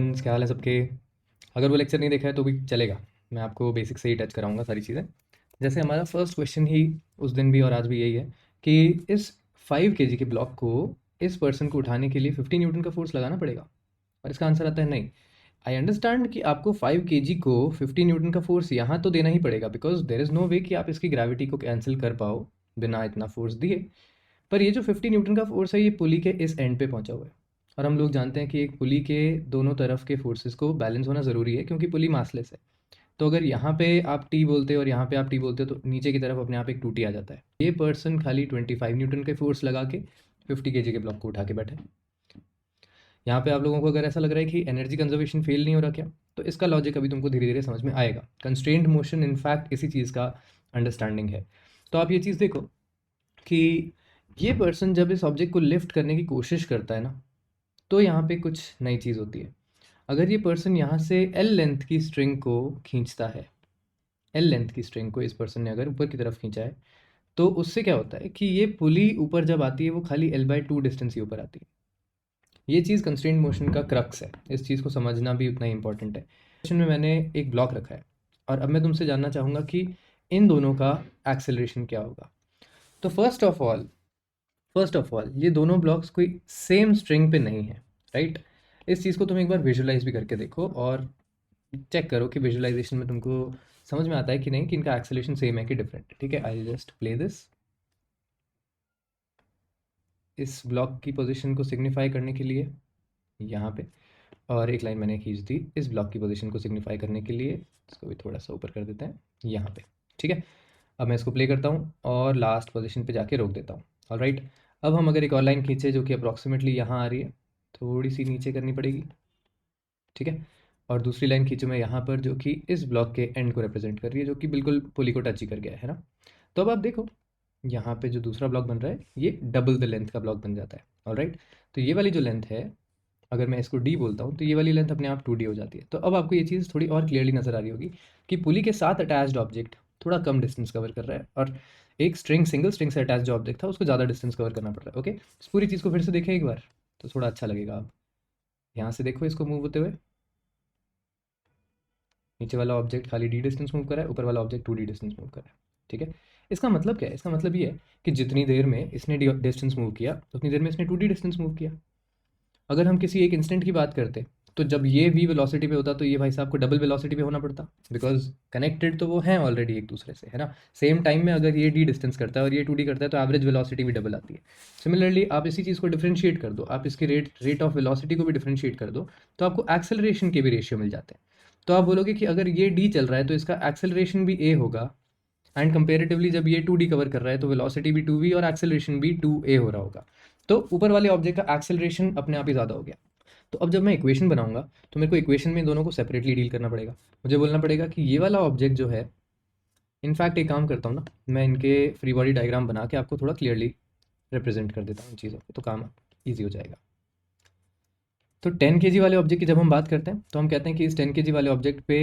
Everyone, क्या हाल है सबके। अगर वो लेक्चर नहीं देखा है तो भी चलेगा, मैं आपको बेसिक से ही टच कराऊंगा सारी चीज़ें। जैसे हमारा फर्स्ट क्वेश्चन ही उस दिन भी और आज भी यही है कि इस 5 kg के ब्लॉक को इस पर्सन को उठाने के लिए 50 न्यूटन का फोर्स लगाना पड़ेगा। और इसका आंसर आता है नहीं। आई अंडरस्टैंड कि आपको 5 kg को 50 न्यूटन का फोर्स यहाँ तो देना ही पड़ेगा, बिकॉज देर इज़ नो वे कि आप इसकी ग्रेविटी को कैंसिल कर पाओ बिना इतना फोर्स दिए। पर ये जो 50 न्यूटन का फोर्स है ये पुली के इस एंड पे पहुंचा हुआ है, और हम लोग जानते हैं कि एक पुली के दोनों तरफ के फोर्सेस को बैलेंस होना ज़रूरी है क्योंकि पुली मासलेस है। तो अगर यहाँ पे आप टी बोलते हो और यहाँ पे आप टी बोलते हो तो नीचे की तरफ अपने आप एक टूटी आ जाता है। ये पर्सन खाली 25 न्यूटन के फोर्स लगा के 50 kg के ब्लॉक को उठा के बैठे। यहाँ पे आप लोगों को अगर ऐसा लग रहा है कि एनर्जी कंजर्वेशन फेल नहीं हो रहा क्या, तो इसका लॉजिक अभी तुमको धीरे धीरे समझ में आएगा। कंस्ट्रेंड मोशन इनफैक्ट इसी चीज़ का अंडरस्टैंडिंग है। तो आप ये चीज़ देखो कि ये पर्सन जब इस ऑब्जेक्ट को लिफ्ट करने की कोशिश करता है ना, तो यहाँ पे कुछ नई चीज़ होती है। अगर ये पर्सन यहाँ से एल लेंथ की स्ट्रिंग को खींचता है, एल लेंथ की स्ट्रिंग को इस पर्सन ने अगर ऊपर की तरफ खींचा है, तो उससे क्या होता है कि ये पुली ऊपर जब आती है वो खाली L/2 डिस्टेंस ही ऊपर आती है। ये चीज़ कंस्ट्रेंट मोशन का क्रक्स है, इस चीज़ को समझना भी उतना ही इंपॉर्टेंट है। क्वेश्चन में मैंने एक ब्लॉक रखा है और अब मैं तुमसे जानना चाहूँगा कि इन दोनों का एक्सेलरेशन क्या होगा। तो फर्स्ट ऑफ ऑल ये दोनों ब्लॉक्स कोई सेम स्ट्रिंग पे नहीं है, राइट। इस चीज़ को तुम एक बार विजुलाइज भी करके देखो और चेक करो कि विजुलाइजेशन में तुमको समझ में आता है कि नहीं कि इनका एक्सेलरेशन सेम है कि डिफरेंट है। ठीक है, आई जस्ट प्ले दिस। इस ब्लॉक की पोजीशन को सिग्निफाई करने के लिए यहाँ पे, और एक लाइन मैंने खींच दी इस ब्लॉक की पोजीशन को सिग्निफाई करने के लिए, इसको भी थोड़ा सा ऊपर कर देते हैं यहाँ पे। ठीक है, अब मैं इसको प्ले करता हूँ और लास्ट पोजीशन पे जाके रोक देता हूँ। ऑलराइट, अब हम अगर एक और लाइन खींचे जो कि अप्रॉक्सीमेटली यहाँ आ रही है, थोड़ी सी नीचे करनी पड़ेगी। ठीक है, और दूसरी लाइन खींचूँ मैं यहाँ पर जो कि इस ब्लॉक के एंड को रिप्रेजेंट कर रही है, जो कि बिल्कुल पुली को टच ही कर गया है ना। तो अब आप देखो यहाँ पे जो दूसरा ब्लॉक बन रहा है ये डबल द लेंथ का ब्लॉक बन जाता है। ऑलराइट, तो ये वाली जो लेंथ है, अगर मैं इसको डी बोलता हूँ तो ये वाली लेंथ अपने आप 2D हो जाती है। तो अब आपको ये चीज़ थोड़ी और क्लियरली नज़र आ रही होगी कि पुली के साथ अटैच्ड ऑब्जेक्ट थोड़ा कम डिस्टेंस कवर कर रहा है, और एक सिंगल स्ट्रिंग से अटैच जो ऑब्जेक्ट था उसको ज़्यादा डिस्टेंस कवर करना पड़ रहा है। ओके, इस पूरी चीज़ को फिर से देखें एक बार तो थोड़ा अच्छा लगेगा। आप यहाँ से देखो इसको मूव होते हुए, नीचे वाला ऑब्जेक्ट खाली डी डिस्टेंस मूव कर रहा है, ऊपर वाला ऑब्जेक्ट 2D डिस्टेंस मूव कर रहा है। ठीक है, इसका मतलब क्या है? इसका मतलब ये है कि जितनी देर में इसने डिस्टेंस मूव किया उतनी देर में इसने 2D डिस्टेंस मूव किया। अगर हम किसी एक इंस्टेंट की बात करते तो जब ये v वेलोसिटी पे होता तो ये भाई साहब को डबल वेलोसिटी पे होना पड़ता, बिकॉज कनेक्टेड तो वो हैं ऑलरेडी एक दूसरे से, है ना। सेम टाइम में अगर ये d डिस्टेंस करता है और ये 2D करता है तो एवरेज वेलोसिटी भी डबल आती है। सिमिलरली आप इसी चीज़ को डिफरेंशिएट कर दो, आप इसकी रेट ऑफ वेलोसिटी को भी डिफरेंशिएट कर दो, तो आपको एक्सेलरेशन के भी रेशियो मिल जाते हैं। तो आप बोलोगे कि अगर ये d चल रहा है तो इसका एक्सेलरेशन भी a होगा, एंड कंपेरेटिवली जब ये 2D कवर कर रहा है तो वेलोसिटी भी 2v और एक्सेलरेशन भी 2a हो रहा होगा। तो ऊपर वाले ऑब्जेक्ट का एक्सेलरेशन अपने आप ही ज़्यादा हो गया। तो अब जब मैं इक्वेशन बनाऊंगा तो मेरे को इक्वेशन में दोनों को सेपरेटली डील करना पड़ेगा। मुझे बोलना पड़ेगा कि ये वाला ऑब्जेक्ट जो है, इनफैक्ट एक काम करता हूँ ना, मैं इनके फ्री बॉडी डायग्राम बना के आपको थोड़ा क्लियरली रिप्रेजेंट कर देता हूँ चीज़ों को, तो काम ईजी हो जाएगा। तो 10 kg वाले ऑब्जेक्ट की जब हम बात करते हैं तो हम कहते हैं कि इस 10 kg वाले ऑब्जेक्ट पे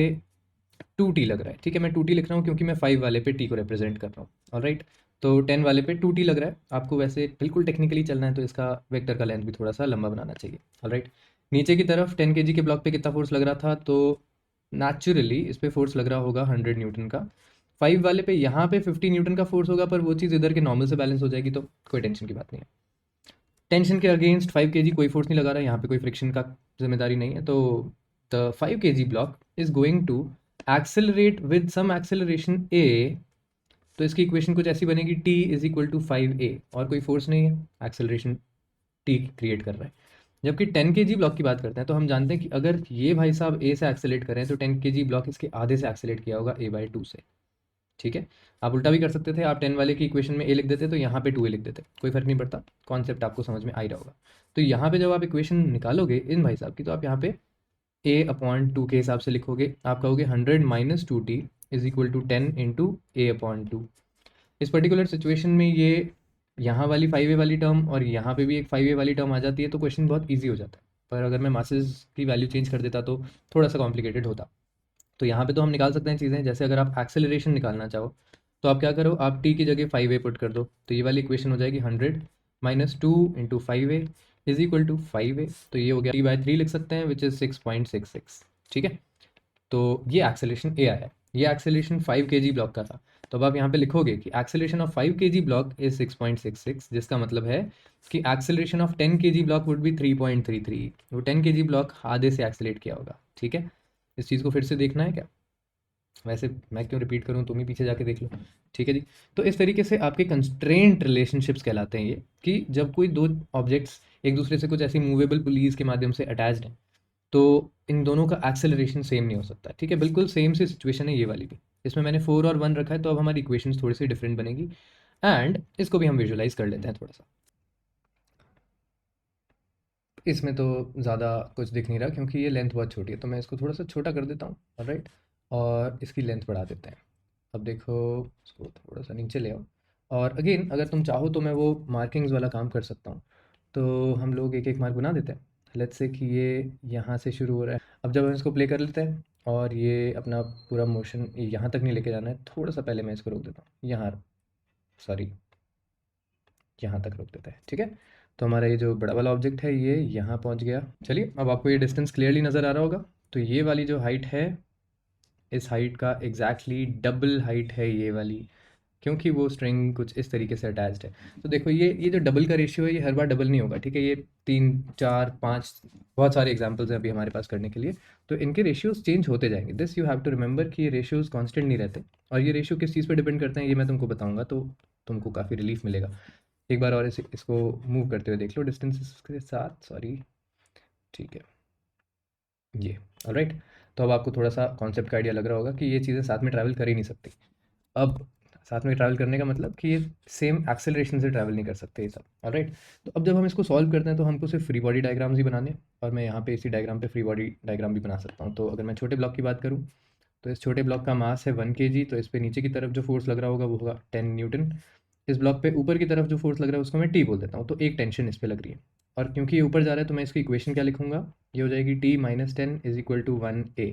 2t लग रहा है। ठीक है, मैं 2t लिख रहा हूँ क्योंकि मैं 5 वाले पे t को रिप्रेजेंट कर रहा हूँ। ऑलराइट, तो 10 वाले पे 2t लग रहा है। आपको वैसे बिल्कुल टेक्निकली चलना है तो इसका वेक्टर का लेंथ भी थोड़ा सा लंबा बनाना चाहिए। ऑलराइट, नीचे की तरफ 10 kg के ब्लॉक पे कितना फोर्स लग रहा था, तो नेचुरली इस पे फोर्स लग रहा होगा 100 न्यूटन का। 5 वाले पे यहाँ पे 50 न्यूटन का फोर्स होगा, पर वो चीज़ इधर के नॉर्मल से बैलेंस हो जाएगी, तो कोई टेंशन की बात नहीं है। टेंशन के अगेंस्ट 5 kg कोई फोर्स नहीं लगा रहा है, यहाँ पे कोई फ्रिक्शन का जिम्मेदारी नहीं है। तो the 5 kg block is going to accelerate with some acceleration a। तो इसकी इक्वेशन कुछ ऐसी बनेगी, t is equal to 5a, और कोई फोर्स नहीं है, एक्सेलरेशन t क्रिएट कर रहा है। जबकि 10 kg ब्लॉक की बात करते हैं तो हम जानते हैं कि अगर ये भाई साहब a से एक्सेलेट करें तो 10 kg ब्लॉक इसके आधे से एक्सेलेट किया होगा a/2 से। ठीक है, आप उल्टा भी कर सकते थे, आप 10 वाले की इक्वेशन में a लिख देते तो यहाँ पे 2a लिख देते, कोई फर्क नहीं पड़ता, कॉन्सेप्ट आपको समझ में आ ही रहा होगा। तो यहाँ पे जब आप इक्वेशन निकालोगे इन भाई साहब की, तो आप यहाँ पे a/2 के हिसाब से लिखोगे। आप कहोगे 100 - 2t is equal to 10 × a/2। इस पर्टिकुलर सिचुएशन में ये यहाँ वाली 5a वाली टर्म और यहाँ पे भी एक 5a वाली टर्म आ जाती है, तो क्वेश्चन बहुत ईजी हो जाता है। पर अगर मैं मासेस की वैल्यू चेंज कर देता तो थोड़ा सा कॉम्प्लिकेटेड होता। तो यहाँ पे तो हम निकाल सकते हैं चीज़ें, जैसे अगर आप एक्सेलरेशन निकालना चाहो तो आप क्या करो, आप t की जगह 5a पुट कर दो, तो ये वाली इक्वेशन हो जाएगी 100 - 2 × 5a। Is equal to 5a, तो ये हो गया t/3 लिख सकते हैं विच इज़ 6.66, ठीक है। तो ये एक्सेलेरेशन ए आया, ये एक्सेलेरेशन 5 kg ब्लॉक का था। तो अब आप यहाँ पे लिखोगे कि acceleration of 5 kg block is 6.66, जिसका मतलब है कि acceleration of 10 kg block would be 3.33। वो 10 kg ब्लॉक आधे से एक्सेलेरेट किया होगा, ठीक है। इस चीज़ को फिर से देखना है क्या? वैसे मैं क्यों रिपीट करूँ, तुम ही पीछे जाके देख लो, ठीक है जी। तो इस तरीके से आपके कंस्ट्रेंट रिलेशनशिप्स कहलाते हैं ये, कि जब कोई दो ऑब्जेक्ट्स एक दूसरे से कुछ ऐसी मूवेबल पुलीज के माध्यम से अटैच्ड हैं, तो इन दोनों का एक्सेलरेशन सेम नहीं हो सकता, ठीक है। बिल्कुल सेम सी सिचुएशन है ये वाली भी। इसमें मैंने 4 और 1 रखा है, तो अब हमारी इक्वेशंस थोड़ी सी डिफरेंट बनेगी, एंड इसको भी हम विजुलाइज कर लेते हैं थोड़ा सा। इसमें तो ज़्यादा कुछ दिख नहीं रहा क्योंकि ये लेंथ बहुत छोटी है, तो मैं इसको थोड़ा सा छोटा कर देता हूँ, ऑलराइट, और इसकी लेंथ बढ़ा देते हैं। अब देखो, इसको थोड़ा सा नीचे ले आओ, और अगेन अगर तुम चाहो तो मैं वो मार्किंग्स वाला काम कर सकता हूँ। तो हम लोग एक एक मार्क बना देते हैं। लेट्स से कि ये यहाँ से शुरू हो रहा है। अब जब हम इसको प्ले कर लेते हैं और ये अपना पूरा मोशन यहाँ तक नहीं लेके जाना है, थोड़ा सा पहले मैं इसको रोक देता हूँ, यहाँ, सॉरी, यहाँ तक रोक देते हैं, ठीक है। तो हमारा ये जो बड़ा वाला ऑब्जेक्ट है ये यहाँ पहुँच गया। चलिए, अब आपको ये डिस्टेंस क्लियरली नज़र आ रहा होगा। तो ये वाली जो हाइट है, इस हाइट का एग्जैक्टली डबल हाइट है ये वाली, क्योंकि वो स्ट्रिंग कुछ इस तरीके से अटैच्ड है। तो देखो, ये जो डबल का रेशियो है, ये हर बार डबल नहीं होगा, ठीक है। ये 3, 4, 5 बहुत सारे एग्जांपल्स हैं अभी हमारे पास करने के लिए, तो इनके रेशियोज चेंज होते जाएंगे। This you have to remember कि ये रेशियोज कांस्टेंट नहीं रहते, और ये रेशियो किस चीज़ पे डिपेंड करते हैं ये मैं तुमको बताऊंगा, तो तुमको काफ़ी रिलीफ मिलेगा। एक बार और इसको मूव करते हुए देख लो डिस्टेंस के साथ, सॉरी, ठीक है, ये, ऑलराइट। तो अब आपको थोड़ा सा कॉन्सेप्ट का आइडिया लग रहा होगा कि ये चीज़ें साथ में ट्रैवल कर ही नहीं सकती। अब साथ में ट्रैवल करने का मतलब कि ये सेम एक्सेलरेशन से ट्रैवल नहीं कर सकते ये सब, ऑलराइट। तो अब जब हम इसको सॉल्व करते हैं तो हमको सिर्फ फ्री बॉडी डायग्राम्स ही बनाने हैं, और मैं यहाँ पे इसी डायग्राम पे फ्री बॉडी डायग्राम भी बना सकता हूँ। तो अगर मैं छोटे ब्लॉक की बात करूँ, तो इस छोटे ब्लॉक का मास है 1 kg, तो इस पे नीचे की तरफ जो फोर्स लग रहा होगा वो होगा 10 न्यूटन। इस ब्लॉक पे ऊपर की तरफ जो फोर्स लग रहा है उसको मैं टी बोल देता हूँ, तो एक टेंशन इस पे लग रही है। और क्योंकि ये ऊपर जा रहा है तो मैं इसकी इक्वेशन क्या लिखूंगा, ये हो जाएगी t-10 is equal to 1a।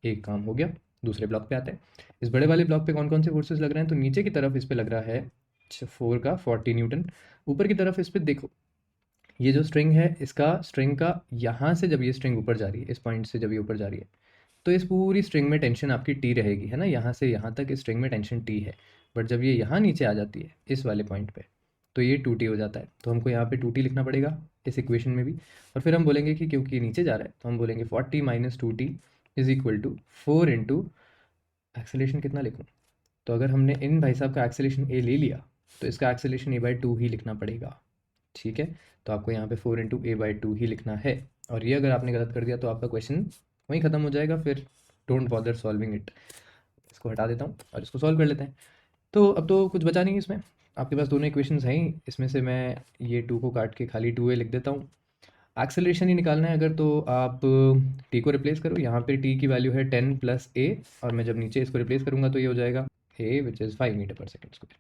एक काम हो गया। दूसरे ब्लॉक पे आते हैं। इस बड़े वाले ब्लॉक पे कौन कौन से फोर्सेस लग रहे हैं, तो नीचे की तरफ इस पे लग रहा है 4 का 40 न्यूटन। ऊपर की तरफ इस पे देखो, ये जो स्ट्रिंग है, इसका स्ट्रिंग का यहाँ से जब ये स्ट्रिंग ऊपर जा रही है, इस पॉइंट से जब ये ऊपर जा रही है, तो इस पूरी स्ट्रिंग में टेंशन आपकी टी रहेगी, है ना। यहाँ से यहाँ तक इस स्ट्रिंग में टेंशन टी है। बट जब ये यहाँ नीचे आ जाती है इस वाले पॉइंट पे, तो ये 2t हो जाता है। तो हमको यहाँ पे 2t लिखना पड़ेगा इस इक्वेशन में भी। और फिर हम बोलेंगे कि क्योंकि नीचे जा रहा है तो हम बोलेंगे 40 minus 2t is equal to 4 into acceleration कितना लिखूँ। तो अगर हमने इन भाई साहब का एक्सेलेरेशन ए ले लिया, तो इसका एक्सेलेरेशन a/2 ही लिखना पड़ेगा, ठीक है। तो आपको यहाँ पे 4 इंटू a/2 ही लिखना है। और ये अगर आपने गलत कर दिया तो आपका क्वेश्चन वहीं ख़त्म हो जाएगा, फिर डोंट बॉदर सॉल्विंग इट। इसको हटा देता हूँ और इसको सॉल्व कर लेते हैं। तो अब तो कुछ बचा नहीं इसमें, आपके पास दोनों इक्वेशंस हैं ही। इसमें से मैं ये 2 को काट के खाली 2a लिख देता हूँ। एक्सेलरेशन ही निकालना है अगर, तो आप टी को रिप्लेस करो। यहाँ पे टी की वैल्यू है 10 प्लस a, और मैं जब नीचे इसको रिप्लेस करूँगा तो ये हो जाएगा a which is 5 metre per second square.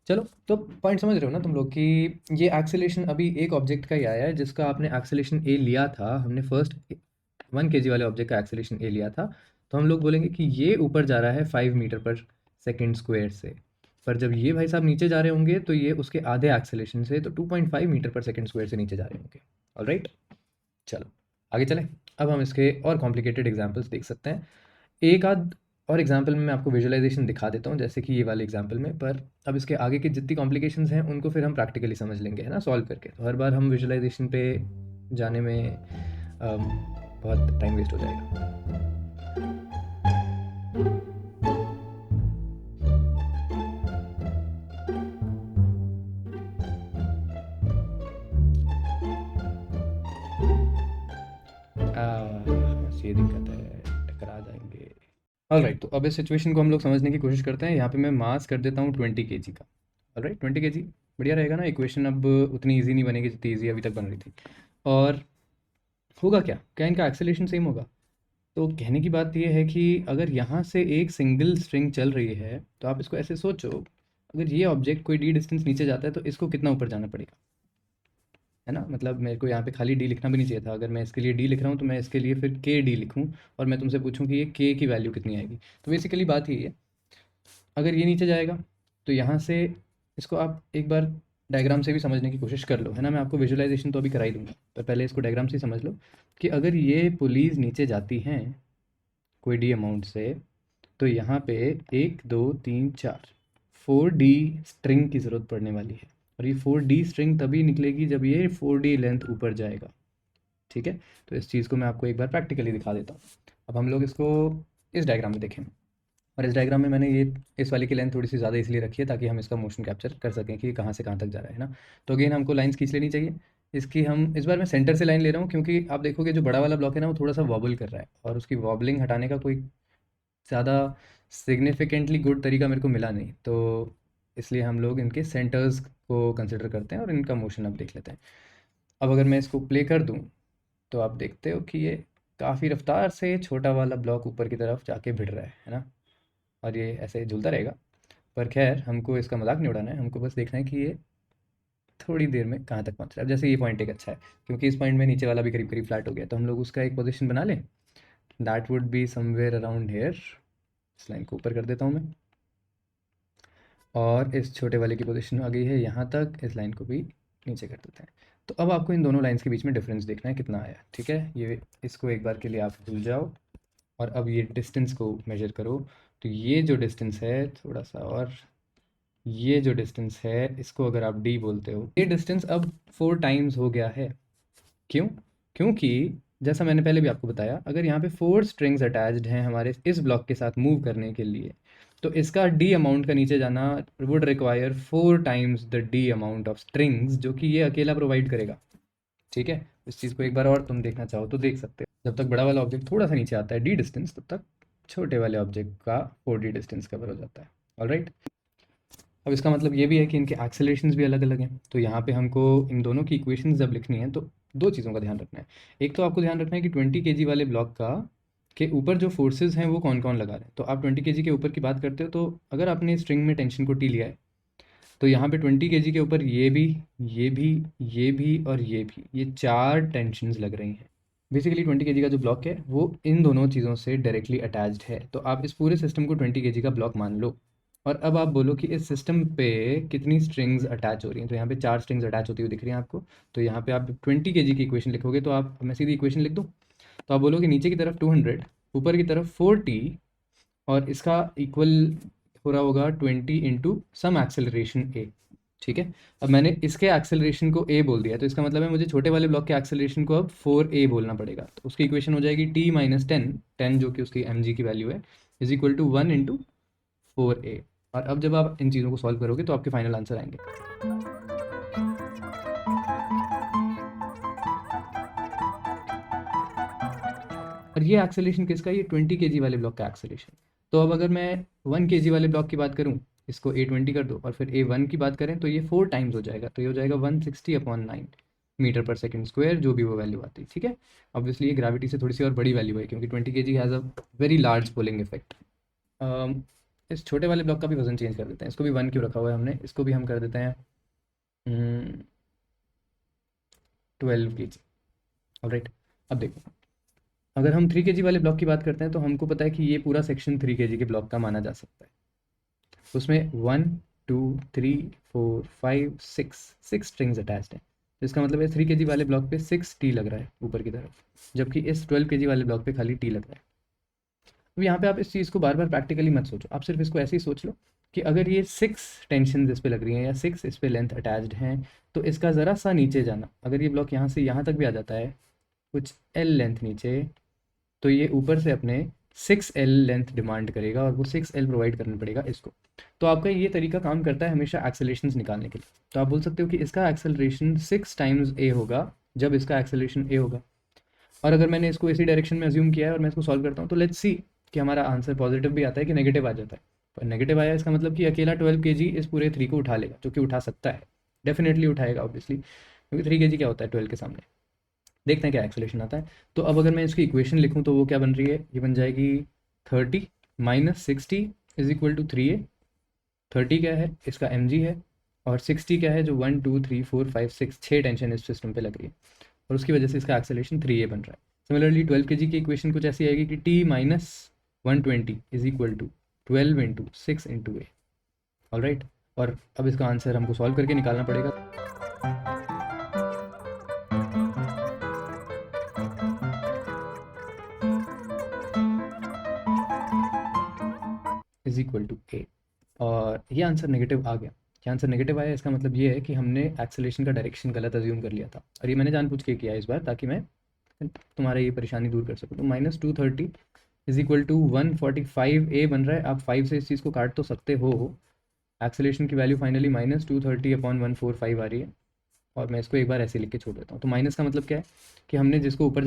चलो, तो पॉइंट समझ रहे हो ना तुम लोग कि ये एक्सेलेरेशन अभी एक ऑब्जेक्ट का ही आया है जिसका आपने एक्सेलेरेशन ए लिया था। हमने फर्स्ट 1 kg वाले ऑब्जेक्ट का एक्सेलेरेशन ए लिया था, तो हम लोग बोलेंगे कि ये ऊपर जा रहा है 5 मीटर पर सेकेंड स्क्वायर से। पर जब ये भाई साहब नीचे जा रहे होंगे तो ये उसके आधे एक्सेलेरेशन से, तो 2.5 मीटर पर सेकेंड स्क्वायर से नीचे जा रहे होंगे, ऑलराइट। चलो आगे चलें। अब हम इसके और कॉम्प्लिकेटेड एग्जांपल्स देख सकते हैं। एक आध और एग्जांपल में मैं आपको विजुअलाइजेशन दिखा देता हूँ, जैसे कि ये वाले एग्जांपल में। पर अब इसके आगे की जितनी कॉम्प्लिकेशंस हैं उनको फिर हम प्रैक्टिकली समझ लेंगे, है ना, सॉल्व करके। तो हर बार हम विजुअलाइजेशन पे जाने में बहुत टाइम वेस्ट हो जाएगा। बस ये दिक्कत है, टकरा जाएंगे। ऑलराइट, तो अब इस सिचुएशन को हम लोग समझने की कोशिश करते हैं। यहाँ पे मैं मास कर देता हूँ 20 kg का, ऑलराइट, 20 kg बढ़िया रहेगा ना। इक्वेशन अब उतनी ईजी नहीं बनेगी जितनी ईजी अभी तक बन रही थी। और होगा क्या, क्या इनका एक्सेलेरेशन सेम होगा? तो कहने की बात यह है कि अगर यहाँ से एक सिंगल स्ट्रिंग चल रही है, तो आप इसको ऐसे सोचो, अगर ये ऑब्जेक्ट कोई डी डिस्टेंस नीचे जाता है तो इसको कितना ऊपर जाना पड़ेगा, है ना। मतलब मेरे को यहाँ पे खाली डी लिखना भी नहीं चाहिए था। अगर मैं इसके लिए डी लिख रहा हूँ तो मैं इसके लिए फिर के डी लिखूँ, और मैं तुमसे पूछूँ कि ये के की वैल्यू कितनी आएगी। तो बेसिकली बात यही है, अगर ये नीचे जाएगा तो यहाँ से इसको आप एक बार डायग्राम से भी समझने की कोशिश कर लो, है ना। मैं आपको विजुअलाइजेशन तो अभी करा ही दूंगा, पर पहले इसको डायग्राम से समझ लो कि अगर ये पुलीज नीचे जाती हैं कोई डी अमाउंट से, तो यहाँ पे 1 2 3 4 4D स्ट्रिंग की ज़रूरत पड़ने वाली है, और ये 4D स्ट्रिंग तभी निकलेगी जब ये 4D लेंथ ऊपर जाएगा, ठीक है। तो इस चीज़ को मैं आपको एक बार प्रैक्टिकली दिखा देता हूँ। अब हम लोग इसको इस डायग्राम में देखें, और इस डायग्राम में मैंने ये इस वाली की लेंथ थोड़ी सी ज़्यादा इसलिए रखी है ताकि हम इसका मोशन कैप्चर कर सकें कि कहाँ से कहाँ तक जा रहा है ना। तो अगेन हमको लाइन्स खींच लेनी चाहिए। इसकी हम इस बार मैं सेंटर से लाइन ले रहा हूँ, क्योंकि आप देखोगे जो बड़ा वाला ब्लॉक है ना वो थोड़ा सा वॉबल कर रहा है, और उसकी वॉबलिंग हटाने का कोई ज़्यादा सिग्निफिकेंटली गुड तरीका मेरे को मिला नहीं, तो इसलिए हम लोग इनके सेंटर्स को कंसिडर करते हैं और इनका मोशन अब देख लेते हैं। अब अगर मैं इसको प्ले कर दूँ तो आप देखते हो कि ये काफ़ी रफ्तार से छोटा वाला ब्लॉक ऊपर की तरफ जाके भिड़ रहा है ना, और ये ऐसे झूलता रहेगा। पर खैर हमको इसका मजाक नहीं उड़ाना है, हमको बस देखना है कि ये थोड़ी देर में कहाँ तक पहुँच रहा है। अब जैसे ये पॉइंट एक अच्छा है, क्योंकि इस पॉइंट में नीचे वाला भी करीब करीब फ्लैट हो गया, तो हम लोग उसका एक पोजीशन बना लें। That would be somewhere around hair. इस लाइन को ऊपर कर देता हूँ मैं, और इस छोटे वाले की पोजीशन आ गई है यहाँ तक, इस लाइन को भी नीचे कर देते हैं। तो अब आपको इन दोनों लाइंस के बीच में डिफरेंस देखना है कितना आया, ठीक है। ये इसको एक बार के लिए आप भूल जाओ, और अब ये डिस्टेंस को मेजर करो। तो ये जो डिस्टेंस है थोड़ा सा, और ये जो डिस्टेंस है इसको अगर आप डी बोलते हो, ये डिस्टेंस अब 4 टाइम्स हो गया है। क्यों? क्योंकि जैसा मैंने पहले भी आपको बताया, अगर यहाँ पे 4 स्ट्रिंग्स अटैच्ड हैं हमारे इस ब्लॉक के साथ मूव करने के लिए, तो इसका डी अमाउंट का नीचे जाना would require 4 times the D amount of strings जो कि ये अकेला प्रोवाइड करेगा, ठीक है। इस चीज़ को एक बार और तुम देखना चाहो तो देख सकते हो। जब तक बड़ा वाला ऑब्जेक्ट थोड़ा सा नीचे आता है डी डिस्टेंस, तब तक छोटे वाले ऑब्जेक्ट का 4D डिस्टेंस कवर हो जाता है। ऑलराइट। अब इसका मतलब ये भी है कि इनके एक्सेलरेशंस भी अलग अलग हैं, तो यहाँ पे हमको इन दोनों की इक्वेशंस जब लिखनी है तो दो चीज़ों का ध्यान रखना है। एक तो आपको ध्यान रखना है कि 20 kg वाले ब्लॉक का के ऊपर जो फोर्सेज हैं वो कौन कौन लगा रहे हैं। तो आप 20 kg के ऊपर की बात करते हो, तो अगर आपने स्ट्रिंग में टेंशन को टी लिया है, तो यहाँ पे 20 kg के ऊपर ये भी, ये भी, ये भी और ये 4 टेंशन्स लग रही हैं। बेसिकली 20 kg का जो ब्लॉक है वो इन दोनों चीज़ों से डायरेक्टली अटैच्ड है, तो आप इस पूरे सिस्टम को 20 kg का ब्लॉक मान लो। और अब आप बोलो कि इस सिस्टम पे कितनी स्ट्रिंग्स अटैच हो रही हैं, तो यहाँ पे 4 स्ट्रिंग्स अटैच होती हुई दिख रही हैं आपको। तो यहाँ पे आप 20 kg की इक्वेशन लिखोगे, तो आप, मैं सीधी इक्वेशन लिख दूँ, तो आप बोलोगे नीचे की तरफ 200, ऊपर की तरफ 40, और इसका इक्वल हो रहा होगा 20 इंटू सम एक्सेलरेशन ए, ठीक है। अब मैंने इसके एक्सेलरेशन को ए बोल दिया, तो इसका मतलब है मुझे छोटे वाले ब्लॉक के एक्सेलरेशन को अब 4a बोलना पड़ेगा। तो उसकी इक्वेशन हो जाएगी t माइनस 10 जो कि उसकी mg की वैल्यू है, is equal to 1 into 4a। और अब जब आप इन चीज़ों को सॉल्व करोगे तो आपके फाइनल आंसर आएंगे। और ये एक्सेलरेशन किसका? ये 20 kg वाले ब्लॉक का एक्सेलरेशन। तो अब अगर मैं 1 kg वाले ब्लॉक की बात करूँ, इसको A20 कर दो, और फिर A1 की बात करें तो ये 4 टाइम्स हो जाएगा, तो ये हो जाएगा 160/9 मीटर पर सेकंड स्क्वायर, जो भी वो वैल्यू आती है, ठीक है। ऑब्वियसली ये ग्रेविटी से थोड़ी सी और बड़ी वैल्यू है, क्योंकि 20 kg has a very large pulling effect. इस छोटे वाले ब्लॉक का भी वजन चेंज कर देते हैं, इसको भी 1 क्यों रखा हुआ है हमने, इसको भी हम कर देते हैं 12 kg। ऑलराइट। अब देखो, अगर हम 3 kg वाले ब्लॉक की बात करते हैं, तो हमको पता है कि ये पूरा सेक्शन 3 kg के ब्लॉक का माना जा सकता है। उसमें 1 2 3 4 5 6 स्ट्रिंग्स अटैच्ड हैं, तो इसका मतलब है 3 kg वाले ब्लॉक पे 6T लग रहा है ऊपर की तरफ, जबकि इस 12 kg वाले ब्लॉक पे खाली T लग रहा है। अब यहाँ पे आप इस चीज़ को बार बार प्रैक्टिकली मत सोचो, आप सिर्फ इसको ऐसे ही सोच लो कि अगर ये 6 टेंशन इस पे लग रही हैं, या 6 इस पे लेंथ अटैच्ड हैं, तो इसका ज़रा सा नीचे जाना, अगर ये ब्लॉक यहाँ से यहाँ तक भी आ जाता है कुछ L लेंथ नीचे, तो ये ऊपर से अपने 6L लेंथ डिमांड करेगा, और वो 6L प्रोवाइड करना पड़ेगा इसको। तो आपका ये तरीका काम करता है हमेशा एक्सेलरेशंस निकालने के लिए। तो आप बोल सकते हो कि इसका एक्सेलरेशन 6 टाइम्स a होगा जब इसका एक्सेलरेशन a होगा। और अगर मैंने इसको इसी डायरेक्शन में अज्यूम किया है और मैं इसको सॉल्व करता हूँ, तो लेट्स सी कि हमारा आंसर पॉजिटिव भी आता है कि नेगेटिव आ जाता है। पर नेगेटिव आया, इसका मतलब कि अकेला 12 kg इस पूरे 3 को उठा लेगा, जो कि उठा सकता है, डेफिनेटली उठाएगा ऑब्वियसली, क्योंकि 3 kg क्या होता है 12 के सामने। देखते हैं क्या एक्सेलेरेशन आता है। तो अब अगर मैं इसकी इक्वेशन लिखूं तो वो क्या बन रही है, ये बन जाएगी 30 minus 60 is equal to 3a। 30 क्या है, इसका mg है, और 60 क्या है, जो 1 2 3 4 5 6 6 टेंशन इस सिस्टम पे लग रही है, और उसकी वजह से इसका एक्सेलेरेशन 3a बन रहा है। सिमिलरली 12 kg की इक्वेशन कुछ ऐसी आएगी कि t minus 120 is equal to 12 into 6 into a। All right. और अब इसका आंसर हमको सॉल्व करके निकालना पड़ेगा। इज इक्वल टू ए, और ये आंसर नेगेटिव आ गया। ये आंसर नेगेटिव आया, इसका मतलब ये है कि हमने एक्सेलेरेशन का डायरेक्शन गलत अज्यूम कर लिया था, और ये मैंने जानबूझ के किया इस बार ताकि मैं तुम्हारा ये परेशानी दूर कर सकूँ। तो -230 इज इक्वल टू 145 ए बन रहा है। आप 5 से इस चीज़ को काट तो सकते हो। एक्सेलेरेशन की वैल्यू फाइनली -230/145 आ रही है, और मैं इसको एक बार ऐसे लिख के छोड़ देता हूँ। तो माइनस का मतलब क्या है कि हमने जिसको ऊपर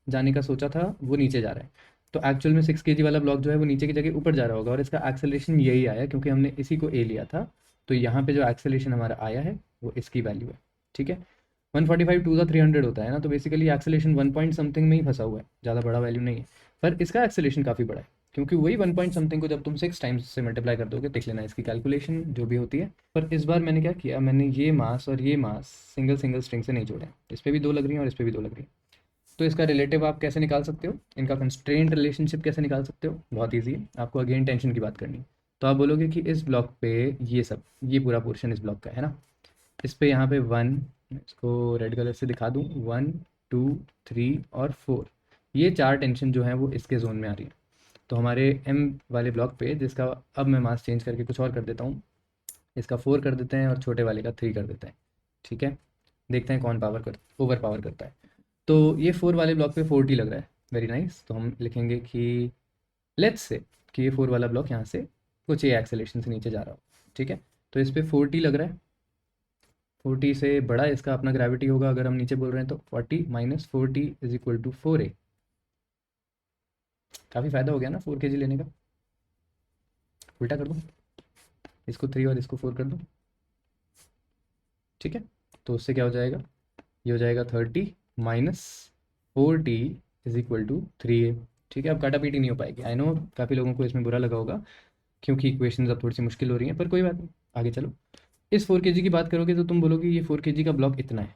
जाने का सोचा था वो नीचे जा रहा है, तो एक्चुअल में 6 kg वाला ब्लॉक जो है वो नीचे की जगह ऊपर जा रहा होगा, और इसका एक्सेलेरेशन यही आया क्योंकि हमने इसी को ए लिया था। तो यहाँ पे जो एक्सेलेरेशन हमारा आया है वो इसकी वैल्यू है। ठीक है, 145 2 300 होता है ना, तो बेसिकली एक्सेलेरेशन 1 पॉइंट समथिंग में ही फंसा हुआ है, ज़्यादा बड़ा वैल्यू नहीं है। पर इसका एक्सेलेरेशन काफ़ी बड़ा है, क्योंकि वही 1 पॉइंट समथिंग को जब तुम 6 टाइम्स से मल्टीप्लाई कर दोगे, देख लेना इसकी कैलकुलेशन जो भी होती है। पर इस बार मैंने क्या किया, मैंने ये मास और ये मास सिंगल सिंगल स्ट्रिंग से नहीं जोड़े, इस पर भी 2 लग रही हैं और इस पर भी 2 लग रही हैं। तो इसका रिलेटिव आप कैसे निकाल सकते हो, इनका कंस्ट्रेंट रिलेशनशिप कैसे निकाल सकते हो, बहुत ईजी है। आपको अगेन टेंशन की बात करनी है, तो आप बोलोगे कि इस ब्लॉक पे ये पूरा पोर्शन इस ब्लॉक का है ना, इस पे यहाँ पे 1, इसको रेड कलर से दिखा दूँ, 1 2 3 और 4, ये 4 टेंशन जो है वो इसके जोन में आ रही है। तो हमारे एम वाले ब्लॉक पे, जिसका अब मैं मास चेंज करके कुछ और कर देता हूँ, इसका 4 कर देते हैं और छोटे वाले का 3 कर देते हैं। ठीक है, देखते हैं कौन ओवर पावर करता है। तो ये 4 वाले ब्लॉक पे 40 लग रहा है, वेरी नाइस। तो हम लिखेंगे कि लेट्स से कि ये 4 वाला ब्लॉक यहाँ से कुछ ये एक्सेलेरेशन से नीचे जा रहा हो। ठीक है, तो इस पर 40 लग रहा है, 40 से बड़ा इसका अपना ग्रेविटी होगा अगर हम नीचे बोल रहे हैं, तो 40 - 40 इज इक्वल टू 4a। काफ़ी फ़ायदा हो गया ना 4 kg लेने का। उल्टा कर दूँ, इसको 3 और इसको 4 कर दूँ। ठीक है, तो उससे क्या हो जाएगा, ये हो जाएगा 30 - 40 इज इक्वल टू 3a। ठीक है, अब काटा पीटी नहीं हो पाएगी। आई नो काफ़ी लोगों को इसमें बुरा लगा होगा क्योंकि इक्वेशन अब थोड़ी सी मुश्किल हो रही हैं, पर कोई बात नहीं, आगे चलो। इस 4 kg की बात करोगे तो तुम बोलोगे ये 4 kg का ब्लॉक इतना है।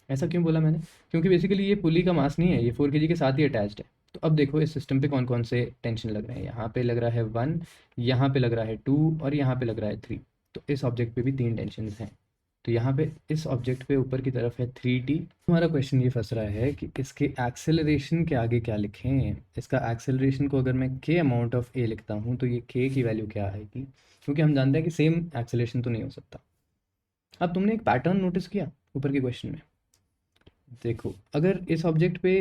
ऐसा क्यों बोला मैंने, क्योंकि बेसिकली ये पुली का मास नहीं है, ये 4 kg के साथ ही अटैच्ड है। तो अब देखो इस सिस्टम पे कौन कौन से टेंशन लग रहे हैं। यहाँ पे लग रहा है 1, यहाँ पे लग रहा है 2 और यहाँ पे लग रहा है 3। तो इस ऑब्जेक्ट पे भी 3 टेंशन हैं। तो यहाँ पे इस ऑब्जेक्ट पे ऊपर की तरफ है 3t। हमारा क्वेश्चन ये फंस रहा है कि इसके एक्सेलरेशन के आगे क्या लिखें। इसका एक्सेलरेशन को अगर मैं k अमाउंट ऑफ a लिखता हूँ तो ये k की वैल्यू क्या आएगी, क्योंकि हम जानते हैं कि सेम एक्सेलरेशन तो नहीं हो सकता। अब तुमने एक पैटर्न नोटिस किया ऊपर के क्वेश्चन में, देखो अगर इस ऑब्जेक्ट पे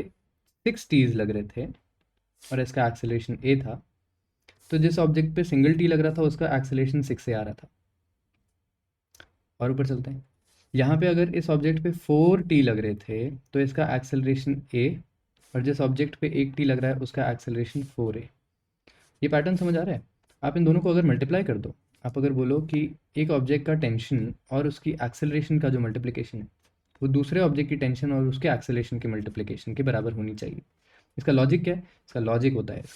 6 t's लग रहे थे और इसका एक्सेलरेशन a था, तो जिस ऑब्जेक्ट पे सिंगल t लग रहा था उसका एक्सेलरेशन 6 से आ रहा था। और ऊपर चलते हैं, यहाँ पे अगर इस ऑब्जेक्ट पे 4t लग रहे थे तो इसका एक्सेलरेशन a, और जिस ऑब्जेक्ट पे 1t लग रहा है उसका एक्सेलरेशन 4a। ये पैटर्न समझ आ रहा है। आप इन दोनों को अगर मल्टीप्लाई कर दो, आप अगर बोलो कि एक ऑब्जेक्ट का टेंशन और उसकी एक्सेलरेशन का जो मल्टीप्लिकेशन है वो दूसरे ऑब्जेक्ट की टेंशन और उसके एक्सेलरेशन की मल्टीप्लिकेशन के बराबर होनी चाहिए। इसका लॉजिक क्या है, इसका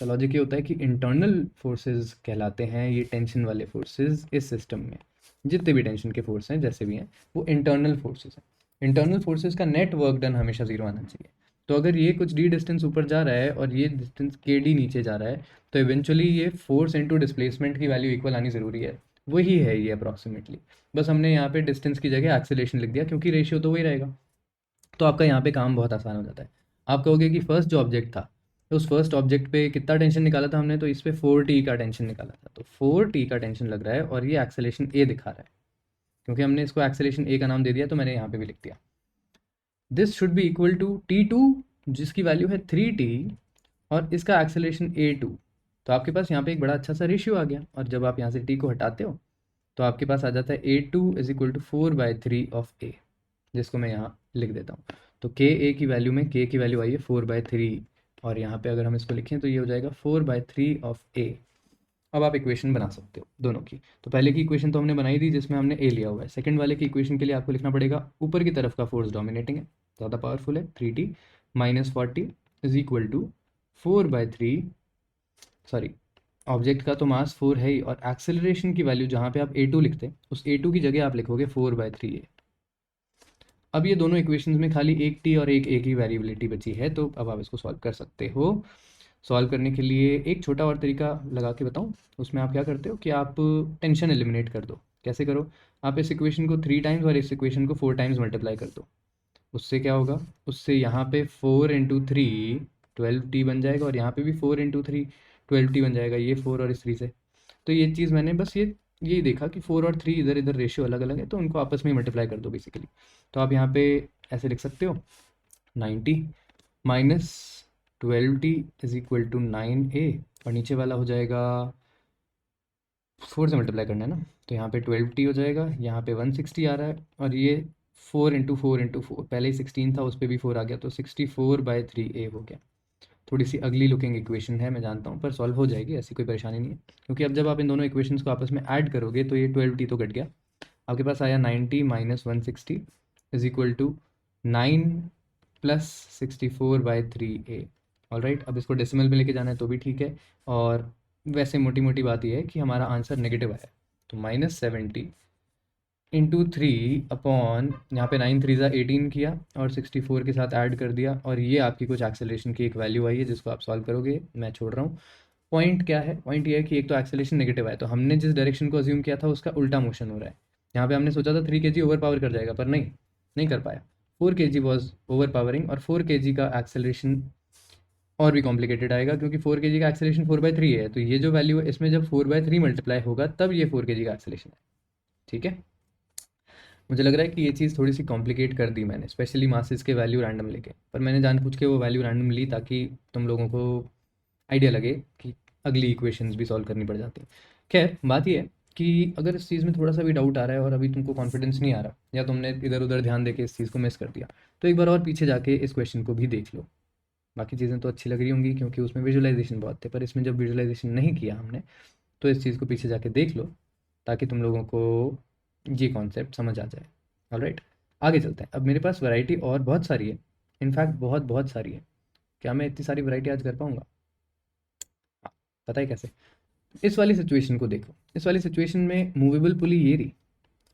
लॉजिक ये होता है कि इंटरनल फोर्सेस कहलाते हैं ये टेंशन वाले फोर्सेस इस सिस्टम में। जितने भी टेंशन के फोर्स हैं जैसे भी हैं वो इंटरनल फोर्सेस हैं। इंटरनल फोर्सेस का नेट वर्क डन हमेशा 0 आना चाहिए। तो अगर ये कुछ d डिस्टेंस ऊपर जा रहा है और ये डिस्टेंस kd नीचे जा रहा है, तो इवेंचुअली ये फोर्स इनटू डिस्प्लेसमेंट की वैल्यू इक्वल आनी ज़रूरी है। वही है ये अप्रॉक्सीमेटली, बस हमने यहाँ पे डिस्टेंस की जगह एक्सेलरेशन लिख दिया क्योंकि रेशियो तो वही रहेगा। तो आपका यहाँ पे काम बहुत आसान हो जाता है। आप कहोगे कि फर्स्ट जो ऑब्जेक्ट था, तो उस फर्स्ट ऑब्जेक्ट पे कितना टेंशन निकाला था हमने, तो इस पे 4t का टेंशन निकाला था। तो 4t का टेंशन लग रहा है और ये एक्सेलरेशन a दिखा रहा है, क्योंकि हमने इसको एक्सेलरेशन a का नाम दे दिया तो मैंने यहाँ पे भी लिख दिया। This should be equal to t2 जिसकी वैल्यू है 3t और इसका एक्सेलरेशन a2। तो आपके पास यहाँ पे एक बड़ा अच्छा सा रेशियो आ गया, और जब आप यहाँ से t को हटाते हो तो आपके पास आ जाता है a2 is equal to 4/3 of a, जिसको मैं यहाँ लिख देता हूँ। तो k की वैल्यू में k की वैल्यू आई है 4/3, और यहाँ पे अगर हम इसको लिखें तो ये हो जाएगा 4/3 ऑफ a। अब आप इक्वेशन बना सकते हो दोनों की। तो पहले की इक्वेशन तो हमने बनाई थी जिसमें हमने a लिया हुआ है। सेकंड वाले की इक्वेशन के लिए आपको लिखना पड़ेगा ऊपर की तरफ का फोर्स डोमिनेटिंग है, ज़्यादा पावरफुल है, 3t - 40 is equal to 4/3, sorry object का तो मास 4 है ही, और एक्सेलरेशन की वैल्यू जहाँ पे आप a2 लिखते हैं उस a2 की जगह आप लिखोगे 4/3a। अब ये दोनों इक्वेशंस में खाली एक t और एक a की वेरिएबिलिटी बची है, तो अब आप इसको सॉल्व कर सकते हो। सॉल्व करने के लिए एक छोटा और तरीका लगा के बताऊं, उसमें आप क्या करते हो कि आप टेंशन एलिमिनेट कर दो। कैसे करो, आप इस इक्वेशन को 3 टाइम्स और इस इक्वेशन को 4 टाइम्स मल्टीप्लाई कर दो। उससे क्या होगा, उससे यहाँ पे 4 इंटू 3 12t बन जाएगा, और यहाँ पे भी 4 इंटू 3 12t बन जाएगा, ये 4 और इस 3 से। तो ये चीज़ मैंने बस यही देखा कि 4 और 3 इधर इधर रेशियो अलग अलग है, तो उनको आपस में मल्टीप्लाई कर दो बेसिकली। तो आप यहाँ पे ऐसे लिख सकते हो 90 minus 12t is equal to 9a, और नीचे वाला हो जाएगा 4 से मल्टीप्लाई करना है ना, तो यहाँ पे 12t हो जाएगा, यहाँ पे 160 आ रहा है, और ये 4 इंटू 4 पहले ही 16 था, उस पर भी 4 आ गया, तो 64/3a हो गया। थोड़ी सी अगली लुकिंग इक्वेशन है मैं जानता हूँ, पर सॉल्व हो जाएगी, ऐसी कोई परेशानी नहीं है, क्योंकि अब जब आप इन दोनों इक्वेशंस को आपस में ऐड करोगे तो ये 12t तो कट गया, आपके पास आया 90 minus 160 is equal to 9 plus 64/3a। All right, अब इसको डेसिमल में लेके जाना है तो भी ठीक है, और वैसे मोटी मोटी बात यह है कि हमारा आंसर नेगेटिव आया, तो -70 इंटू 3 अपॉन यहाँ पे 9 3 18 किया और 64 के साथ ऐड कर दिया, और ये आपकी कुछ एक्सेलरेशन की एक वैल्यू आई है जिसको आप सॉल्व करोगे, मैं छोड़ रहा हूँ। पॉइंट क्या है, पॉइंट ये है कि एक तो एक्सेलरेशन नेगेटिव है, तो हमने जिस डायरेक्शन को अज्यूम किया था उसका उल्टा मोशन हो रहा है। यहाँ पे हमने सोचा था 3 kg ओवर पावर कर जाएगा, पर नहीं कर पाया। 4 kg वॉज ओवर पावरिंग, और 4 kg का एक्सेलरेशन और भी कॉम्प्लिकेटेड आएगा, क्योंकि 4 kg का एक्सेलरेशन 4/3 है, तो ये जो वैल्यू है इसमें जब 4/3 मल्टीप्लाई होगा तब ये 4 kg का एक्सेलरेशन है। ठीक है, मुझे लग रहा है कि ये चीज़ थोड़ी सी कॉम्प्लिकेट कर दी मैंने, स्पेशली मासेस के वैल्यू रैंडम लेके, पर मैंने जानबूझ के वो वैल्यू रैंडम ली ताकि तुम लोगों को आइडिया लगे कि अगली इक्वेशंस भी सॉल्व करनी पड़ जाती हैं। खैर, बात ये है कि अगर इस चीज़ में थोड़ा सा भी डाउट आ रहा है और अभी तुमको कॉन्फिडेंस नहीं आ रहा, या तुमने इधर उधर ध्यान देके इस चीज़ को मिस कर दिया, तो एक बार और पीछे जाके इस क्वेश्चन को भी देख लो। बाकी चीज़ें तो अच्छी लग रही होंगी क्योंकि उसमें विजुअलाइजेशन बहुत थे, पर इसमें जब विजुअलाइजेशन नहीं किया हमने, तो इस चीज़ को पीछे जाके देख लो ताकि तुम लोगों को ये कॉन्सेप्ट समझ आ जाए। ऑलराइट, आगे चलते हैं। अब मेरे पास वैरायटी और बहुत सारी है, इनफैक्ट बहुत बहुत सारी है। क्या मैं इतनी सारी वैरायटी आज कर पाऊँगा? हाँ, पता है कैसे। इस वाली सिचुएशन को देखो, इस वाली सिचुएशन में मूवेबल पुली ये रही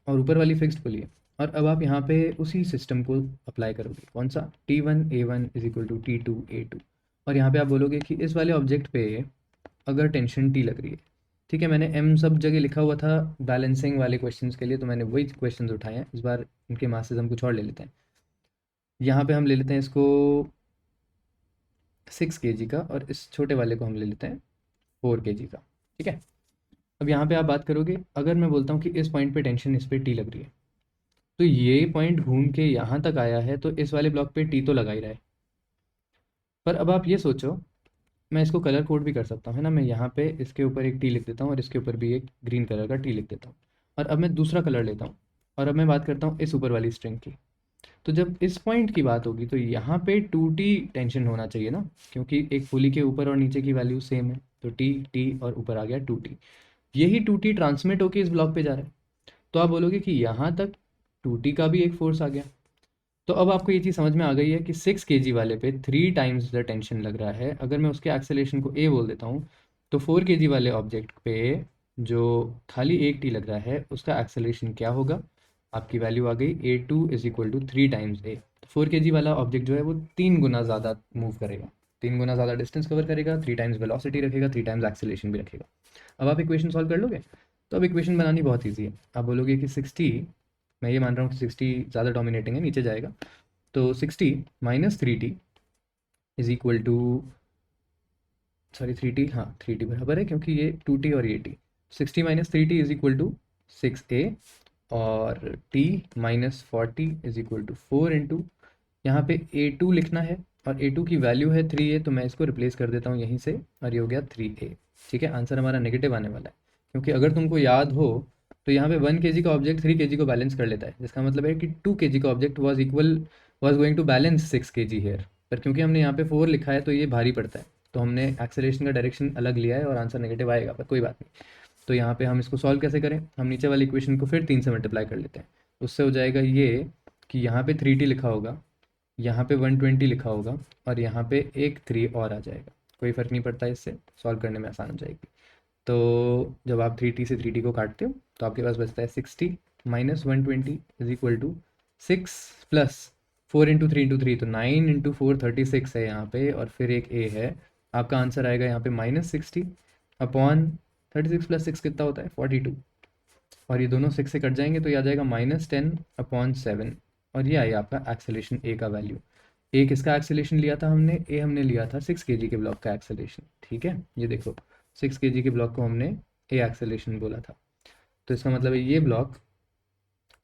और ऊपर वाली फिक्स्ड पुली है, और अब आप यहाँ पे उसी सिस्टम को अप्लाई करोगे। कौन सा? T1 A1 is equal to T2 A2, और यहाँ पे आप बोलोगे कि इस वाले ऑब्जेक्ट पे अगर टेंशन T लग रही है, ठीक है, मैंने M सब जगह लिखा हुआ था बैलेंसिंग वाले क्वेश्चंस के लिए, तो मैंने वही क्वेश्चंस उठाए हैं। इस बार इनके मासेस हम कुछ और ले लेते हैं। यहाँ पे हम ले लेते हैं इसको 6 kg का, और इस छोटे वाले को हम ले लेते हैं 4 kg का। ठीक है, अब यहाँ पे आप बात करोगे, अगर मैं बोलता हूँ कि इस पॉइंट पे टेंशन इस पे T लग रही है, तो ये पॉइंट घूम के यहाँ तक आया है, तो इस वाले ब्लॉक पे T तो लगा ही रहा है। पर अब आप ये सोचो, मैं इसको कलर कोड भी कर सकता हूँ, है ना। मैं यहाँ पे इसके ऊपर एक T लिख देता हूँ और इसके ऊपर भी एक ग्रीन कलर का T लिख देता हूँ, और अब मैं दूसरा कलर लेता हूँ, और अब मैं बात करता हूँ इस ऊपर वाली स्ट्रिंग की। तो जब इस पॉइंट की बात होगी तो यहाँ पे 2T टेंशन होना चाहिए ना, क्योंकि एक पुली के ऊपर और नीचे की वैल्यू सेम है, तो T और ऊपर आ गया 2T। यही 2T ट्रांसमिट होके इस ब्लॉक पे जा रहा है, तो आप बोलोगे कि यहाँ तक 2T का भी एक फोर्स आ गया। तो अब आपको ये चीज़ समझ में आ गई है कि 6 kg वाले पे 3 टाइम्स द टेंशन लग रहा है। अगर मैं उसके एक्सेलेरेशन को A बोल देता हूँ, तो 4 kg वाले ऑब्जेक्ट पे जो खाली एक T लग रहा है उसका एक्सेलेरेशन क्या होगा? आपकी वैल्यू आ गई A2 is equal to 3 times A। तो 4 kg वाला ऑब्जेक्ट जो है वो 3 गुना ज़्यादा मूव करेगा, 3 गुना ज़्यादा डिस्टेंस कवर करेगा, 3 टाइम्स वेलोसिटी रखेगा, 3 टाइम्स एक्सेलेरेशन भी रखेगा। अब आप इक्वेशन सॉल्व कर लोगे, तो अब इक्वेशन बनानी बहुत ईजी है। आप बोलोगे कि 60, मैं ये मान रहा हूँ कि 60 ज़्यादा डोमिनेटिंग है, नीचे जाएगा, तो 60 minus 3T is equal to, sorry 3T, हाँ 3T बराबर है क्योंकि ये 2T और ये T। 60 minus 3T is equal to 6A, और T minus 40 is equal to 4 into, यहाँ पे A2 लिखना है, और A2 की वैल्यू है 3A, तो मैं इसको रिप्लेस कर देता हूँ यहीं से, और ये हो गया 3A। ठीक है, आंसर हमारा नेगेटिव आने वाला है, क्योंकि अगर तुमको याद हो तो यहाँ पे 1 kg का ऑब्जेक्ट 3 kg को बैलेंस कर लेता है, जिसका मतलब है कि 2 kg का object was going to balance 6 kg here, पर क्योंकि हमने यहाँ पे 4 लिखा है तो ये भारी पड़ता है, तो हमने एक्सेलरेशन का डायरेक्शन अलग लिया है और आंसर नेगेटिव आएगा, पर कोई बात नहीं। तो यहाँ पे हम इसको सॉल्व कैसे करें, हम नीचे वाली इक्वेशन को फिर 3 से मल्टीप्लाई कर लेते हैं। उससे हो जाएगा ये कि यहाँ पे 3T लिखा होगा, यहाँ पे 120 लिखा होगा, और यहाँ पे एक 3 और आ जाएगा, कोई फ़र्क नहीं पड़ता, इससे सॉल्व करने में आसान हो जाएगी। तो जब आप 3T से 3T को काटते हो तो आपके पास बचता है 60 minus 120 is equal to 6 plus 4 into 3 तो 9 इंटू 4 36 है यहाँ पे, और फिर एक A है। आपका आंसर आएगा यहाँ पे -60 अपॉन 36 प्लस 6 कितना होता है? 42। और ये दोनों 6 से कट जाएंगे तो ये आ जाएगा -10/7, और ये आया आपका एक्सेलेरेशन ए का वैल्यू। ए किसका एक्सेलेरेशन लिया था हमने? ए हमने लिया था 6 kg के ब्लॉक का एक्सेलेरेशन, ठीक है। ये देखो 6 kg के ब्लॉक को हमने ए एक्सेलेरेशन बोला था, तो इसका मतलब है ये ब्लॉक,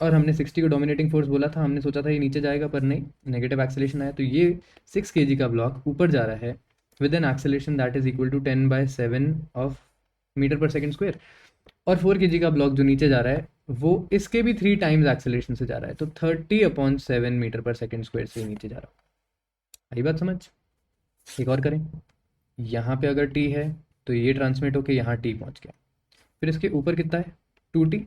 और हमने 60 को डोमिनेटिंग फोर्स बोला था, हमने सोचा था ये नीचे जाएगा पर नहीं, नेगेटिव एक्सेलेरेशन आया, तो ये 6 kg का ब्लॉक ऊपर जा रहा है with an acceleration that is equal to 10/7 of metre per second square. और 4 kg का ब्लॉक जो नीचे जा रहा है वो इसके भी 3 टाइम्स एक्सेलेरेशन से जा रहा है, तो 30/7 मीटर पर सेकेंड स्क्वायर से नीचे जा रहा है। आई बात समझ? एक और करें, यहाँ पे अगर टी है तो ये ट्रांसमिट होके यहाँ टी पहुँच गया, फिर इसके ऊपर कितना है 2t,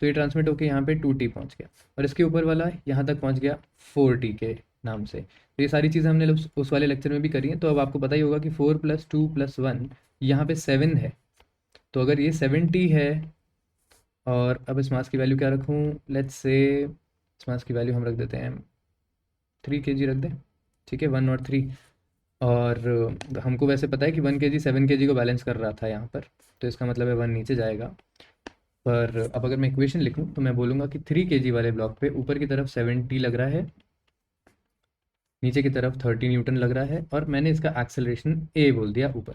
तो ये ट्रांसमिट होके यहाँ पे 2t पहुँच गया, और इसके ऊपर वाला यहाँ तक पहुँच गया 4t के नाम से। तो ये सारी चीज़ें हमने उस वाले लेक्चर में भी करी हैं, तो अब आपको पता ही होगा कि 4 + 2 + 1 यहाँ पे 7 है, तो अगर ये 7t है, और अब इस मास की वैल्यू क्या रखूँ? लेट्स से इस मास की वैल्यू हम रख देते हैं 3 kg रख दें, ठीक है, 1 और 3। और हमको वैसे पता है कि 1 kg 7 kg को बैलेंस कर रहा था यहाँ पर, तो इसका मतलब है 1 नीचे जाएगा। पर अब अगर मैं इक्वेशन लिखूँ तो मैं बोलूँगा कि 3 kg वाले ब्लॉक पे ऊपर की तरफ 7t लग रहा है, नीचे की तरफ 30 न्यूटन लग रहा है, और मैंने इसका एक्सेलरेशन ए बोल दिया ऊपर।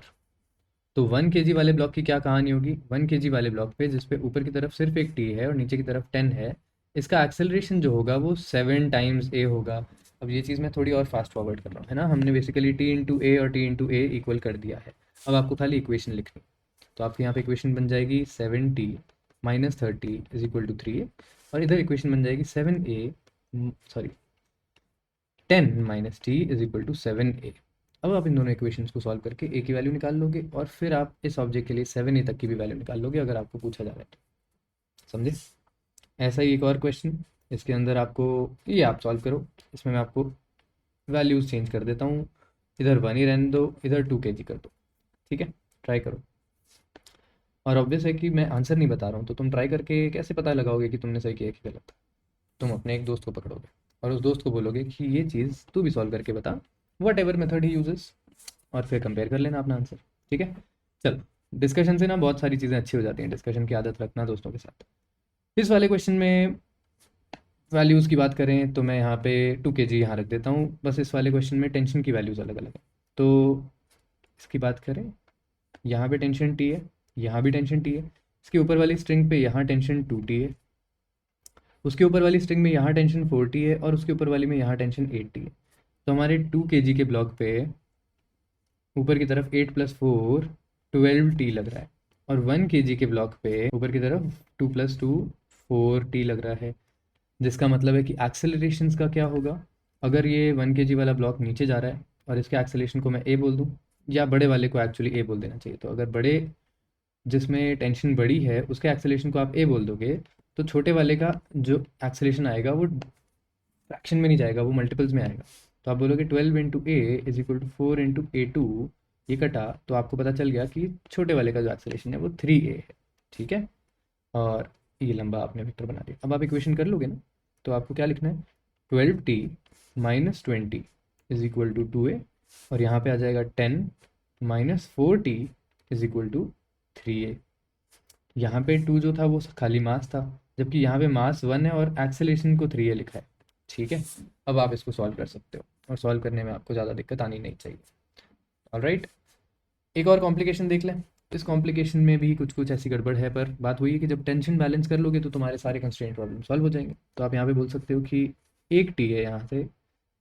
तो 1 kg वाले ब्लॉक की क्या कहानी होगी? 1 kg वाले ब्लॉक पे जिसपे ऊपर की तरफ सिर्फ एक टी है और नीचे की तरफ 10 है, इसका एक्सेलरेशन जो होगा वो 7 टाइम्स ए होगा। अब ये चीज़ मैं थोड़ी और फास्ट फॉरवर्ड कर रहा हूँ, है ना, हमने बेसिकली टी इंटू ए और टी इंटू ए इक्वल कर दिया है। अब आपको खाली इक्वेशन लिखनी, तो आपके यहाँ पे इक्वेशन बन जाएगी 7t - 30 = 3a, और इधर इक्वेशन बन जाएगी 10 - t = 7a। अब आप इन दोनों इक्वेशंस को सॉल्व करके ए की वैल्यू निकाल लोगे, और फिर आप इस ऑब्जेक्ट के लिए 7a तक की भी वैल्यू निकाल लोगे अगर आपको पूछा जा रहा है तो। समझे? ऐसा ही एक और क्वेश्चन, इसके अंदर आपको ये आप सॉल्व करो, इसमें मैं आपको वैल्यूज़ चेंज कर देता हूँ, इधर 1 ही रहने दो, इधर 2 kg कर दो, ठीक है, ट्राई करो। और ऑब्वियस है कि मैं आंसर नहीं बता रहा हूँ, तो तुम ट्राई करके कैसे पता लगाओगे कि तुमने सही किया कि गलत? तुम अपने एक दोस्त को पकड़ोगे और उस दोस्त को बोलोगे कि ये चीज़ तू भी सॉल्व करके बता, what ever method he uses, और फिर कंपेयर कर लेना अपना आंसर, ठीक है। चलो, डिस्कशन से ना बहुत सारी चीज़ें अच्छी हो जाती हैं, डिस्कशन की आदत रखना दोस्तों के साथ। इस वाले क्वेश्चन में वैल्यूज़ की बात करें तो मैं यहाँ पे 2 kg यहाँ रख देता हूँ, बस इस वाले क्वेश्चन में टेंशन की वैल्यूज़ अलग अलग है। तो इसकी बात करें, यहाँ पे टेंशन टी है, यहाँ भी टेंशन टी है, इसके ऊपर वाली स्ट्रिंग पे यहाँ टेंशन 2t है, उसके ऊपर वाली स्ट्रिंग में यहाँ टेंशन 4t है, और उसके ऊपर वाली में यहाँ टेंशन 8t है। तो हमारे 2 kg के ब्लॉक पे ऊपर की तरफ 8 + 4 12t लग रहा है, और 1 kg के ब्लॉक पे ऊपर की तरफ 2 + 2 4t लग रहा है, जिसका मतलब है कि एक्सेलरेशंस का क्या होगा? अगर ये 1 kg वाला ब्लॉक नीचे जा रहा है और इसके एक्सेलरेशन को मैं ए बोल दूँ, या बड़े वाले को एक्चुअली ए बोल देना चाहिए, तो अगर बड़े जिसमें टेंशन बड़ी है उसके एक्सेलरेशन को आप ए बोल दोगे, तो छोटे वाले का जो एक्सेलरेशन आएगा वो फ्रैक्शन में नहीं जाएगा, वो मल्टीपल्स में आएगा। तो आप बोलोगे 12 × a = 4 × a2, ये कटा तो आपको पता चल गया कि छोटे वाले का जो एक्सेलरेशन है वो 3a है, ठीक है। और ये लंबा आपने वेक्टर बना दिया। अब आप इक्वेशन कर लोगे ना, तो आपको क्या लिखना है? 12t - 20 = 2a, और यहाँ पे आ जाएगा 10 - 4t = 3a। यहाँ पे 2 जो था वो खाली मास था, जबकि यहाँ पे मास 1 है और एक्सेलरेशन को 3a लिखा है, ठीक है। अब आप इसको सॉल्व कर सकते हो, और सॉल्व करने में आपको ज़्यादा दिक्कत आनी नहीं चाहिए। ऑलराइट, एक और कॉम्प्लिकेशन देख लें। इस कॉम्प्लिकेशन में भी कुछ कुछ ऐसी गड़बड़ है, पर बात वही है कि जब टेंशन बैलेंस कर लोगे तो तुम्हारे सारे कंस्ट्रेंट प्रॉब्लम सॉल्व हो जाएंगे। तो आप यहाँ पे बोल सकते हो कि एक टी है यहाँ से